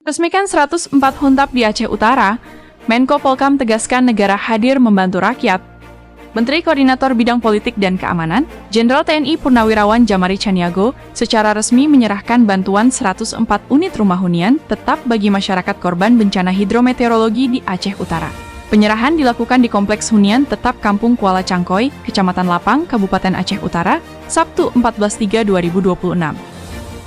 Resmikan 104 Huntap di Aceh Utara, Menko Polkam tegaskan negara hadir membantu rakyat. Menteri Koordinator Bidang Politik dan Keamanan, Jenderal TNI Purnawirawan Djamari Caniago, secara resmi menyerahkan bantuan 104 unit rumah hunian tetap bagi masyarakat korban bencana hidrometeorologi di Aceh Utara. Penyerahan dilakukan di Kompleks Hunian Tetap Kampung Kuala Cangkoi, Kecamatan Lapang, Kabupaten Aceh Utara, Sabtu 14/3/2026.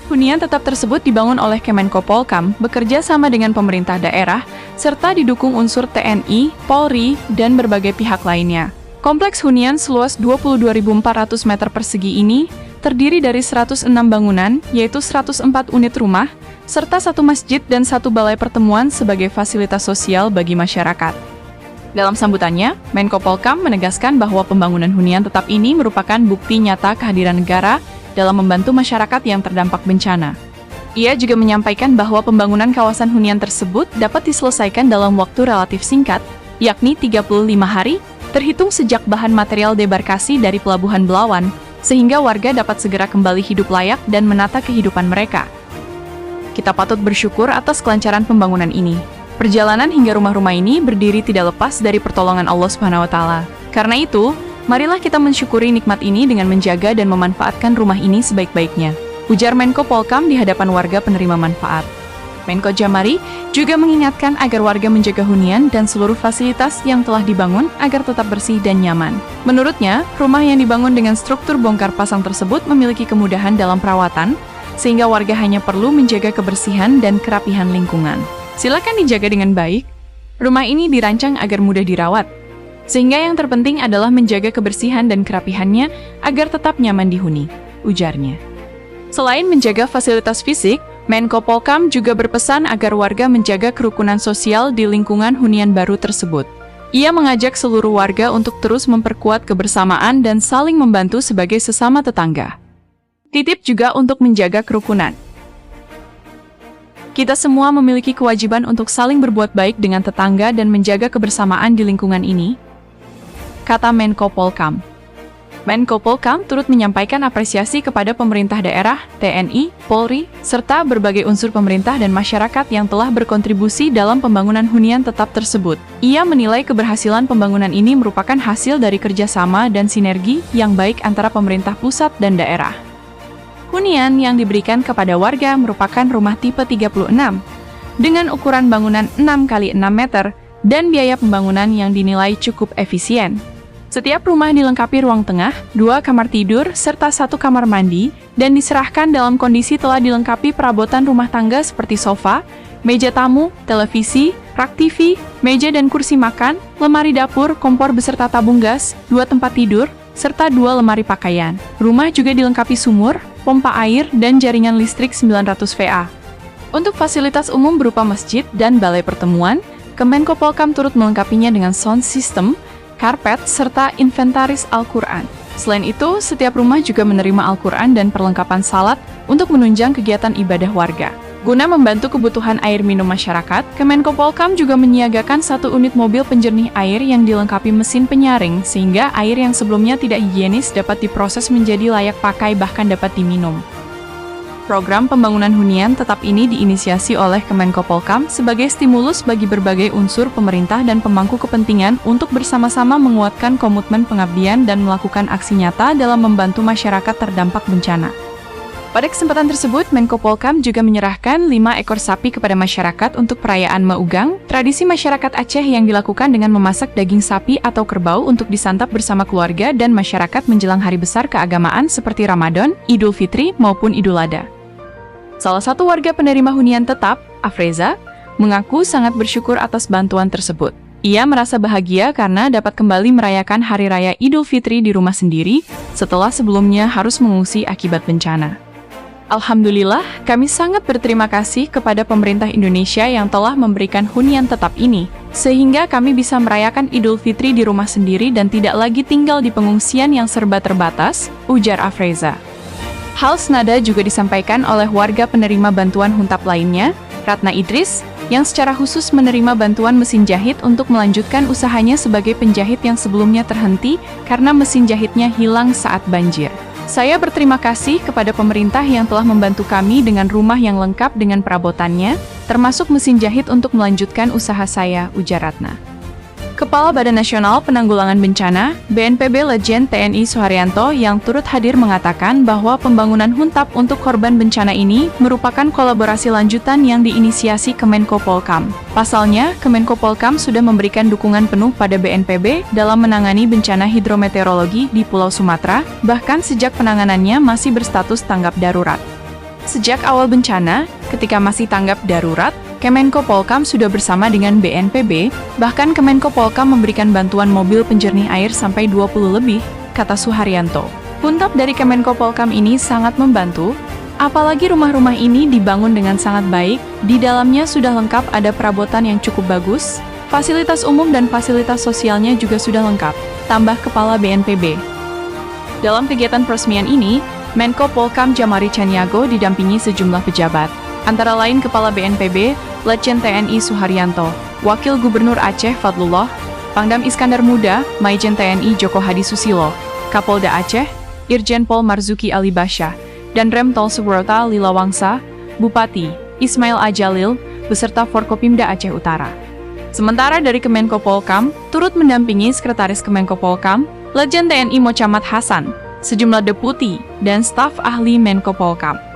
Hunian tetap tersebut dibangun oleh Kemenko Polkam bekerja sama dengan pemerintah daerah, serta didukung unsur TNI, Polri, dan berbagai pihak lainnya. Kompleks hunian seluas 22.400 meter persegi ini terdiri dari 106 bangunan, yaitu 104 unit rumah, serta 1 masjid dan 1 balai pertemuan sebagai fasilitas sosial bagi masyarakat. Dalam sambutannya, Menko Polkam menegaskan bahwa pembangunan hunian tetap ini merupakan bukti nyata kehadiran negara dalam membantu masyarakat yang terdampak bencana. Ia juga menyampaikan bahwa pembangunan kawasan hunian tersebut dapat diselesaikan dalam waktu relatif singkat, yakni 35 hari, terhitung sejak bahan material debarkasi dari Pelabuhan Belawan, sehingga warga dapat segera kembali hidup layak dan menata kehidupan mereka. Kita patut bersyukur atas kelancaran pembangunan ini. Perjalanan hingga rumah-rumah ini berdiri tidak lepas dari pertolongan Allah SWT. Karena itu, marilah kita mensyukuri nikmat ini dengan menjaga dan memanfaatkan rumah ini sebaik-baiknya, ujar Menko Polkam di hadapan warga penerima manfaat. Menko Djamari juga mengingatkan agar warga menjaga hunian dan seluruh fasilitas yang telah dibangun agar tetap bersih dan nyaman. Menurutnya, rumah yang dibangun dengan struktur bongkar pasang tersebut memiliki kemudahan dalam perawatan, sehingga warga hanya perlu menjaga kebersihan dan kerapihan lingkungan. Silakan dijaga dengan baik. Rumah ini dirancang agar mudah dirawat, sehingga yang terpenting adalah menjaga kebersihan dan kerapihannya agar tetap nyaman dihuni, ujarnya. Selain menjaga fasilitas fisik, Menko Polkam juga berpesan agar warga menjaga kerukunan sosial di lingkungan hunian baru tersebut. Ia mengajak seluruh warga untuk terus memperkuat kebersamaan dan saling membantu sebagai sesama tetangga. Titip juga untuk menjaga kerukunan. Kita semua memiliki kewajiban untuk saling berbuat baik dengan tetangga dan menjaga kebersamaan di lingkungan ini, kata Menko Polkam. Menko Polkam turut menyampaikan apresiasi kepada pemerintah daerah, TNI, Polri, serta berbagai unsur pemerintah dan masyarakat yang telah berkontribusi dalam pembangunan hunian tetap tersebut. Ia menilai keberhasilan pembangunan ini merupakan hasil dari kerjasama dan sinergi yang baik antara pemerintah pusat dan daerah. Hunian yang diberikan kepada warga merupakan rumah tipe 36, dengan ukuran bangunan 6x6 meter dan biaya pembangunan yang dinilai cukup efisien. Setiap rumah dilengkapi ruang tengah, 2 kamar tidur, serta 1 kamar mandi, dan diserahkan dalam kondisi telah dilengkapi perabotan rumah tangga seperti sofa, meja tamu, televisi, rak TV, meja dan kursi makan, lemari dapur, kompor beserta tabung gas, 2 tempat tidur, serta 2 lemari pakaian. Rumah juga dilengkapi sumur, pompa air, dan jaringan listrik 900 VA. Untuk fasilitas umum berupa masjid dan balai pertemuan, Kemenko Polkam turut melengkapinya dengan sound system, karpet, serta inventaris Al-Quran. Selain itu, setiap rumah juga menerima Al-Quran dan perlengkapan salat untuk menunjang kegiatan ibadah warga. Guna membantu kebutuhan air minum masyarakat, Kemenko Polkam juga menyiagakan 1 unit mobil penjernih air yang dilengkapi mesin penyaring, sehingga air yang sebelumnya tidak higienis dapat diproses menjadi layak pakai bahkan dapat diminum. Program pembangunan hunian tetap ini diinisiasi oleh Kemenko Polkam sebagai stimulus bagi berbagai unsur pemerintah dan pemangku kepentingan untuk bersama-sama menguatkan komitmen pengabdian dan melakukan aksi nyata dalam membantu masyarakat terdampak bencana. Pada kesempatan tersebut, Menko Polkam juga menyerahkan 5 ekor sapi kepada masyarakat untuk perayaan Maugang, tradisi masyarakat Aceh yang dilakukan dengan memasak daging sapi atau kerbau untuk disantap bersama keluarga dan masyarakat menjelang hari besar keagamaan seperti Ramadan, Idul Fitri, maupun Idul Adha. Salah satu warga penerima hunian tetap, Afreza, mengaku sangat bersyukur atas bantuan tersebut. Ia merasa bahagia karena dapat kembali merayakan Hari Raya Idul Fitri di rumah sendiri setelah sebelumnya harus mengungsi akibat bencana. Alhamdulillah, kami sangat berterima kasih kepada pemerintah Indonesia yang telah memberikan hunian tetap ini, sehingga kami bisa merayakan Idul Fitri di rumah sendiri dan tidak lagi tinggal di pengungsian yang serba terbatas, ujar Afreza. Hal senada juga disampaikan oleh warga penerima bantuan Huntap lainnya, Ratna Idris, yang secara khusus menerima bantuan mesin jahit untuk melanjutkan usahanya sebagai penjahit yang sebelumnya terhenti karena mesin jahitnya hilang saat banjir. Saya berterima kasih kepada pemerintah yang telah membantu kami dengan rumah yang lengkap dengan perabotannya, termasuk mesin jahit untuk melanjutkan usaha saya, ujar Ratna. Kepala Badan Nasional Penanggulangan Bencana, BNPB Letjen TNI Suharyanto yang turut hadir mengatakan bahwa pembangunan huntap untuk korban bencana ini merupakan kolaborasi lanjutan yang diinisiasi Kemenko Polkam. Pasalnya, Kemenko Polkam sudah memberikan dukungan penuh pada BNPB dalam menangani bencana hidrometeorologi di Pulau Sumatera, bahkan sejak penanganannya masih berstatus tanggap darurat. Sejak awal bencana, ketika masih tanggap darurat, Kemenko Polkam sudah bersama dengan BNPB, bahkan Kemenko Polkam memberikan bantuan mobil penjernih air sampai 20 lebih, kata Suharyanto. Huntap dari Kemenko Polkam ini sangat membantu, apalagi rumah-rumah ini dibangun dengan sangat baik, di dalamnya sudah lengkap ada perabotan yang cukup bagus, fasilitas umum dan fasilitas sosialnya juga sudah lengkap, tambah Kepala BNPB. Dalam kegiatan peresmian ini, Menko Polkam Jamari Caniago didampingi sejumlah pejabat, antara lain Kepala BNPB, Letjen TNI Suharyanto, Wakil Gubernur Aceh Fadlullah, Pangdam Iskandar Muda, Maijen TNI Joko Hadi Susilo, Kapolda Aceh, Irjen Pol Marzuki Ali Basyah, dan Rem Tol Subrota Lilawangsa, Bupati, Ismail Ajalil, beserta Forkopimda Aceh Utara. Sementara dari Kemenko Polkam, turut mendampingi Sekretaris Kemenko Polkam, Letjen TNI Mochamat Hasan, sejumlah deputi, dan staf ahli Menko Polkam.